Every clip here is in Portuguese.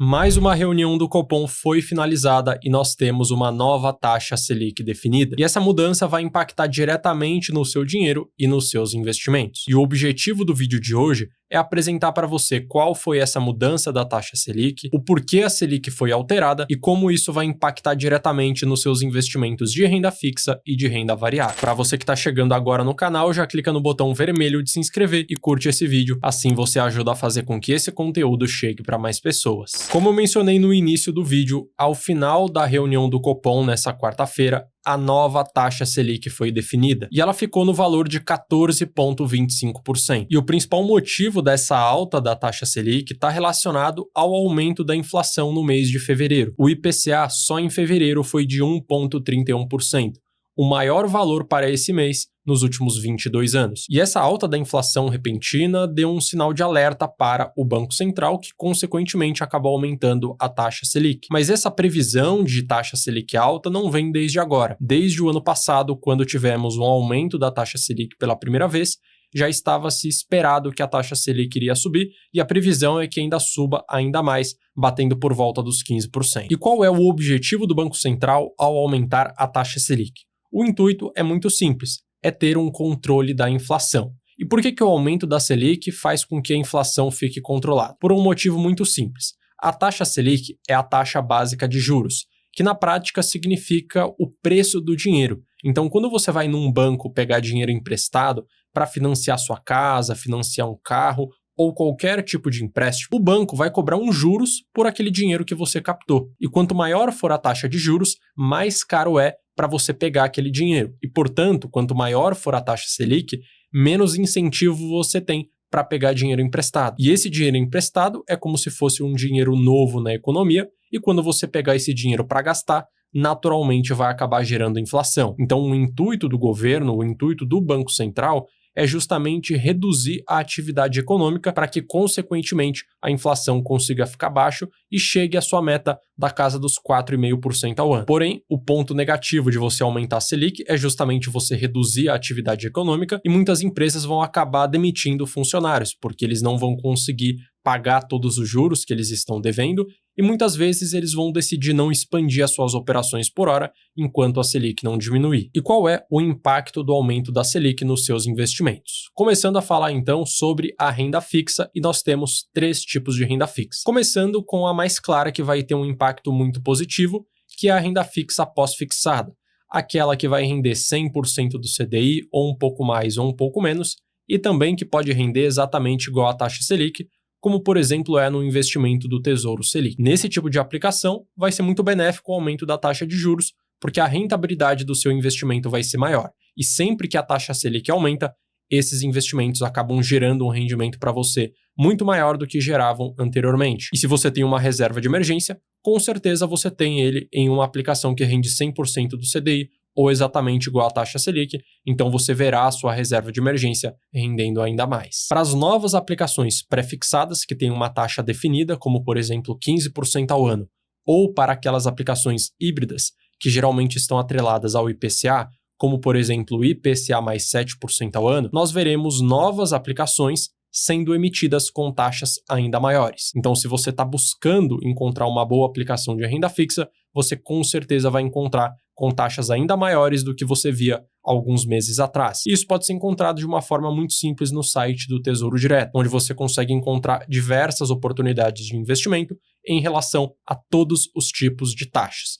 Mais uma reunião do Copom foi finalizada e nós temos uma nova taxa Selic definida. E essa mudança vai impactar diretamente no seu dinheiro e nos seus investimentos. E o objetivo do vídeo de hoje é apresentar para você qual foi essa mudança da taxa Selic, o porquê a Selic foi alterada e como isso vai impactar diretamente nos seus investimentos de renda fixa e de renda variável. Para você que está chegando agora no canal, já clica no botão vermelho de se inscrever e curte esse vídeo, assim você ajuda a fazer com que esse conteúdo chegue para mais pessoas. Como eu mencionei no início do vídeo, ao final da reunião do Copom nessa quarta-feira, a nova taxa Selic foi definida e ela ficou no valor de 14,25%. E o principal motivo dessa alta da taxa Selic está relacionado ao aumento da inflação no mês de fevereiro. O IPCA só em fevereiro foi de 1,31%. O maior valor para esse mês nos últimos 22 anos. E essa alta da inflação repentina deu um sinal de alerta para o Banco Central, que consequentemente acabou aumentando a taxa Selic. Mas essa previsão de taxa Selic alta não vem desde agora. Desde o ano passado, quando tivemos um aumento da taxa Selic pela primeira vez, já estava-se esperado que a taxa Selic iria subir e a previsão é que ainda suba ainda mais, batendo por volta dos 15%. E qual é o objetivo do Banco Central ao aumentar a taxa Selic? O intuito é muito simples, é ter um controle da inflação. E por que o aumento da Selic faz com que a inflação fique controlada? Por um motivo muito simples. A taxa Selic é a taxa básica de juros, que na prática significa o preço do dinheiro. Então, quando você vai num banco pegar dinheiro emprestado para financiar sua casa, financiar um carro ou qualquer tipo de empréstimo, o banco vai cobrar uns juros por aquele dinheiro que você captou. E quanto maior for a taxa de juros, mais caro é para você pegar aquele dinheiro. E, portanto, quanto maior for a taxa Selic, menos incentivo você tem para pegar dinheiro emprestado. E esse dinheiro emprestado é como se fosse um dinheiro novo na economia, e quando você pegar esse dinheiro para gastar, naturalmente vai acabar gerando inflação. Então, o intuito do governo, o intuito do Banco Central é justamente reduzir a atividade econômica para que, consequentemente, a inflação consiga ficar baixo e chegue à sua meta da casa dos 4,5% ao ano. Porém, o ponto negativo de você aumentar a Selic é justamente você reduzir a atividade econômica e muitas empresas vão acabar demitindo funcionários, porque eles não vão conseguir pagar todos os juros que eles estão devendo e muitas vezes eles vão decidir não expandir as suas operações por hora enquanto a Selic não diminuir. E qual é o impacto do aumento da Selic nos seus investimentos? Começando a falar então sobre a renda fixa, e nós temos 3 tipos de renda fixa. Começando com a mais clara, que vai ter um impacto muito positivo, que é a renda fixa pós-fixada, aquela que vai render 100% do CDI ou um pouco mais ou um pouco menos, e também que pode render exatamente igual à taxa Selic, como por exemplo é no investimento do Tesouro Selic. Nesse tipo de aplicação, vai ser muito benéfico o aumento da taxa de juros, porque a rentabilidade do seu investimento vai ser maior. E sempre que a taxa Selic aumenta, esses investimentos acabam gerando um rendimento para você muito maior do que geravam anteriormente. E se você tem uma reserva de emergência, com certeza você tem ele em uma aplicação que rende 100% do CDI, ou exatamente igual à taxa Selic, então você verá a sua reserva de emergência rendendo ainda mais. Para as novas aplicações pré-fixadas, que têm uma taxa definida, como por exemplo 15% ao ano, ou para aquelas aplicações híbridas, que geralmente estão atreladas ao IPCA, como por exemplo o IPCA mais 7% ao ano, nós veremos novas aplicações sendo emitidas com taxas ainda maiores. Então, se você está buscando encontrar uma boa aplicação de renda fixa, você com certeza vai encontrar com taxas ainda maiores do que você via alguns meses atrás. Isso pode ser encontrado de uma forma muito simples no site do Tesouro Direto, onde você consegue encontrar diversas oportunidades de investimento em relação a todos os tipos de taxas: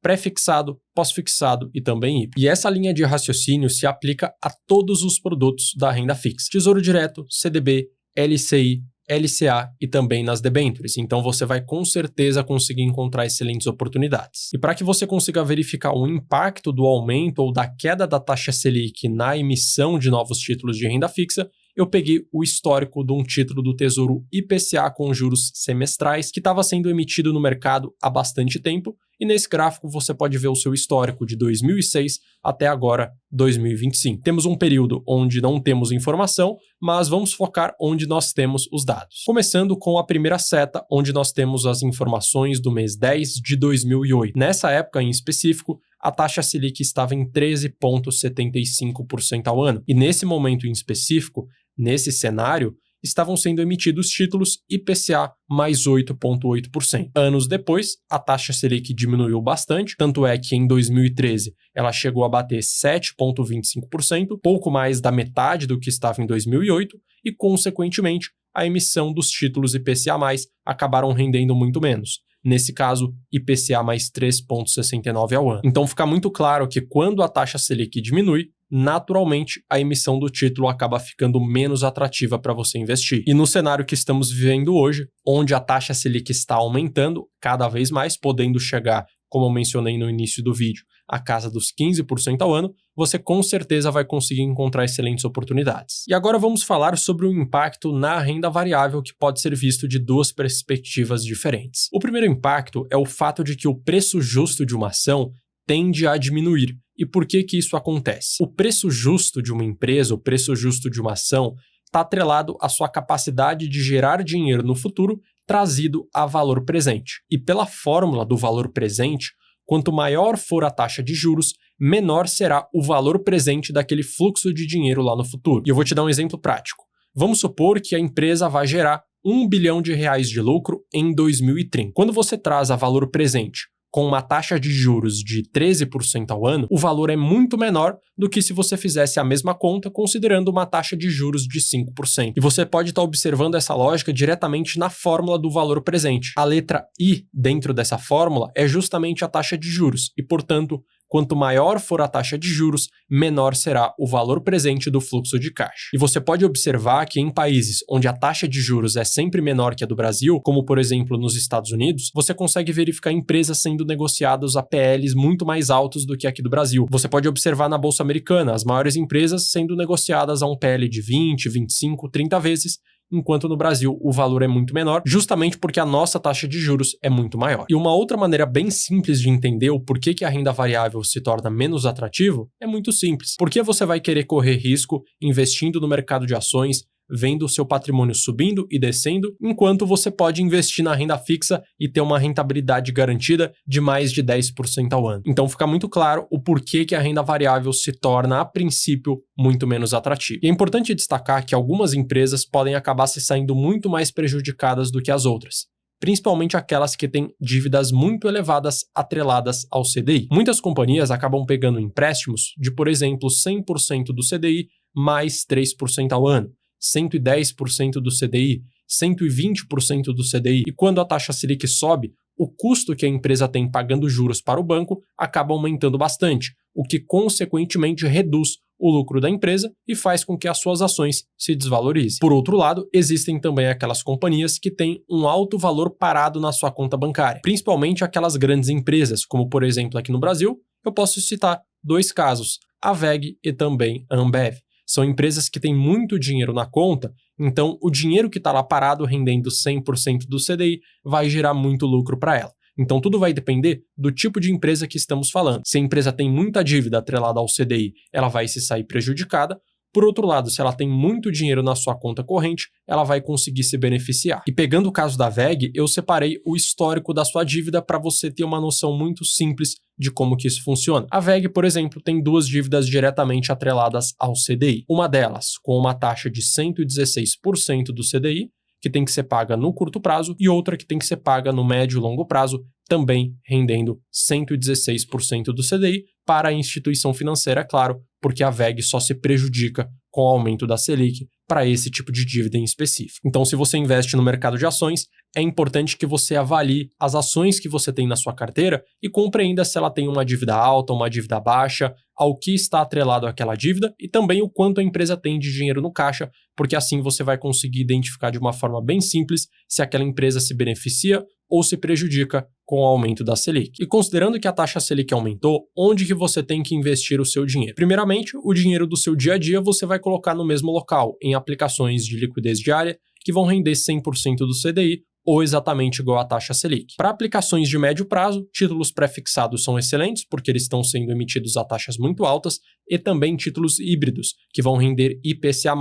pré-fixado, pós-fixado e também IPI. E essa linha de raciocínio se aplica a todos os produtos da renda fixa: Tesouro Direto, CDB, LCI, LCA e também nas debêntures. Então você vai com certeza conseguir encontrar excelentes oportunidades. E para que você consiga verificar o impacto do aumento ou da queda da taxa Selic na emissão de novos títulos de renda fixa, eu peguei o histórico de um título do Tesouro IPCA com juros semestrais que estava sendo emitido no mercado há bastante tempo, e nesse gráfico você pode ver o seu histórico de 2006 até agora, 2025. Temos um período onde não temos informação, mas vamos focar onde nós temos os dados. Começando com a primeira seta, onde nós temos as informações do mês 10 de 2008. Nessa época em específico, a taxa Selic estava em 13,75% ao ano. E nesse momento em específico, nesse cenário, estavam sendo emitidos títulos IPCA mais 8,8%. Anos depois, a taxa Selic diminuiu bastante, tanto é que em 2013 ela chegou a bater 7,25%, pouco mais da metade do que estava em 2008, e, consequentemente, a emissão dos títulos IPCA+, acabaram rendendo muito menos. Nesse caso, IPCA mais 3,69 ao ano. Então fica muito claro que quando a taxa Selic diminui, naturalmente a emissão do título acaba ficando menos atrativa para você investir. E no cenário que estamos vivendo hoje, onde a taxa Selic está aumentando cada vez mais, podendo chegar, como eu mencionei no início do vídeo, a casa dos 15% ao ano, você com certeza vai conseguir encontrar excelentes oportunidades. E agora vamos falar sobre o impacto na renda variável que pode ser visto de duas perspectivas diferentes. O primeiro impacto é o fato de que o preço justo de uma ação tende a diminuir. E por que isso acontece? O preço justo de uma empresa, o preço justo de uma ação, está atrelado à sua capacidade de gerar dinheiro no futuro trazido a valor presente. E pela fórmula do valor presente, quanto maior for a taxa de juros, menor será o valor presente daquele fluxo de dinheiro lá no futuro. E eu vou te dar um exemplo prático. Vamos supor que a empresa vai gerar R$1 bilhão de lucro em 2030. Quando você traz a valor presente com uma taxa de juros de 13% ao ano, o valor é muito menor do que se você fizesse a mesma conta considerando uma taxa de juros de 5%. E você pode estar observando essa lógica diretamente na fórmula do valor presente. A letra I dentro dessa fórmula é justamente a taxa de juros e, portanto, quanto maior for a taxa de juros, menor será o valor presente do fluxo de caixa. E você pode observar que em países onde a taxa de juros é sempre menor que a do Brasil, como por exemplo nos Estados Unidos, você consegue verificar empresas sendo negociadas a PLs muito mais altos do que aqui do Brasil. Você pode observar na Bolsa Americana as maiores empresas sendo negociadas a um PL de 20, 25, 30 vezes, enquanto no Brasil o valor é muito menor, justamente porque a nossa taxa de juros é muito maior. E uma outra maneira bem simples de entender o porquê que a renda variável se torna menos atrativo é muito simples. Por que você vai querer correr risco investindo no mercado de ações, vendo o seu patrimônio subindo e descendo, enquanto você pode investir na renda fixa e ter uma rentabilidade garantida de mais de 10% ao ano. Então fica muito claro o porquê que a renda variável se torna, a princípio, muito menos atrativa. E é importante destacar que algumas empresas podem acabar se saindo muito mais prejudicadas do que as outras, principalmente aquelas que têm dívidas muito elevadas atreladas ao CDI. Muitas companhias acabam pegando empréstimos de, por exemplo, 100% do CDI mais 3% ao ano, 110% do CDI, 120% do CDI. E quando a taxa Selic sobe, o custo que a empresa tem pagando juros para o banco acaba aumentando bastante, o que consequentemente reduz o lucro da empresa e faz com que as suas ações se desvalorizem. Por outro lado, existem também aquelas companhias que têm um alto valor parado na sua conta bancária, principalmente aquelas grandes empresas, como por exemplo aqui no Brasil, eu posso citar dois casos, a WEG e também a Ambev. São empresas que têm muito dinheiro na conta, então o dinheiro que está lá parado rendendo 100% do CDI vai gerar muito lucro para ela. Então tudo vai depender do tipo de empresa que estamos falando. Se a empresa tem muita dívida atrelada ao CDI, ela vai se sair prejudicada. Por outro lado, se ela tem muito dinheiro na sua conta corrente, ela vai conseguir se beneficiar. E pegando o caso da WEG, eu separei o histórico da sua dívida para você ter uma noção muito simples de como que isso funciona. A WEG, por exemplo, tem duas dívidas diretamente atreladas ao CDI. Uma delas com uma taxa de 116% do CDI, que tem que ser paga no curto prazo, e outra que tem que ser paga no médio e longo prazo, também rendendo 116% do CDI para a instituição financeira, claro, porque a WEG só se prejudica com o aumento da Selic para esse tipo de dívida em específico. Então, se você investe no mercado de ações, é importante que você avalie as ações que você tem na sua carteira e compreenda se ela tem uma dívida alta, uma dívida baixa, ao que está atrelado àquela dívida e também o quanto a empresa tem de dinheiro no caixa, porque assim você vai conseguir identificar de uma forma bem simples se aquela empresa se beneficia ou se prejudica com o aumento da Selic. E considerando que a taxa Selic aumentou, onde que você tem que investir o seu dinheiro? Primeiramente, o dinheiro do seu dia a dia você vai colocar no mesmo local, em aplicações de liquidez diária, que vão render 100% do CDI, ou exatamente igual à taxa Selic. Para aplicações de médio prazo, títulos pré-fixados são excelentes, porque eles estão sendo emitidos a taxas muito altas, e também títulos híbridos, que vão render IPCA+,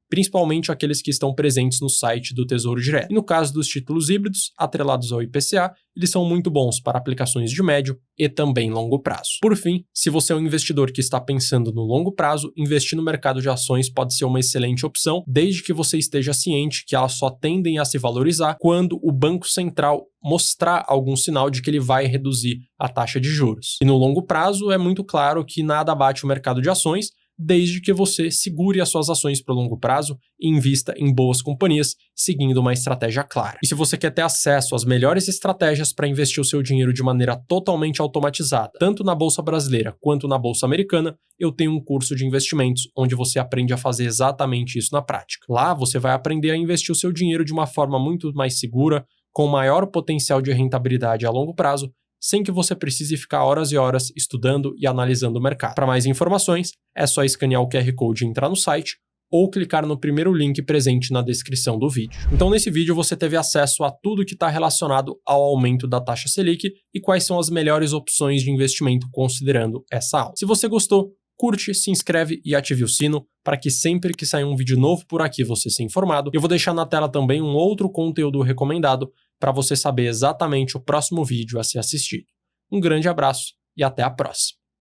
principalmente aqueles que estão presentes no site do Tesouro Direto. E no caso dos títulos híbridos, atrelados ao IPCA, eles são muito bons para aplicações de médio e também longo prazo. Por fim, se você é um investidor que está pensando no longo prazo, investir no mercado de ações pode ser uma excelente opção, desde que você esteja ciente que elas só tendem a se valorizar quando o Banco Central mostrar algum sinal de que ele vai reduzir a taxa de juros. E no longo prazo é muito claro que nada bate o mercado de ações, desde que você segure as suas ações para o longo prazo e invista em boas companhias, seguindo uma estratégia clara. E se você quer ter acesso às melhores estratégias para investir o seu dinheiro de maneira totalmente automatizada, tanto na Bolsa Brasileira quanto na Bolsa Americana, eu tenho um curso de investimentos onde você aprende a fazer exatamente isso na prática. Lá você vai aprender a investir o seu dinheiro de uma forma muito mais segura, com maior potencial de rentabilidade a longo prazo, sem que você precise ficar horas e horas estudando e analisando o mercado. Para mais informações, é só escanear o QR Code e entrar no site ou clicar no primeiro link presente na descrição do vídeo. Então nesse vídeo você teve acesso a tudo que está relacionado ao aumento da taxa Selic e quais são as melhores opções de investimento considerando essa aula. Se você gostou, curte, se inscreve e ative o sino para que sempre que sair um vídeo novo por aqui você seja informado. Eu vou deixar na tela também um outro conteúdo recomendado para você saber exatamente o próximo vídeo a ser assistido. Um grande abraço e até a próxima!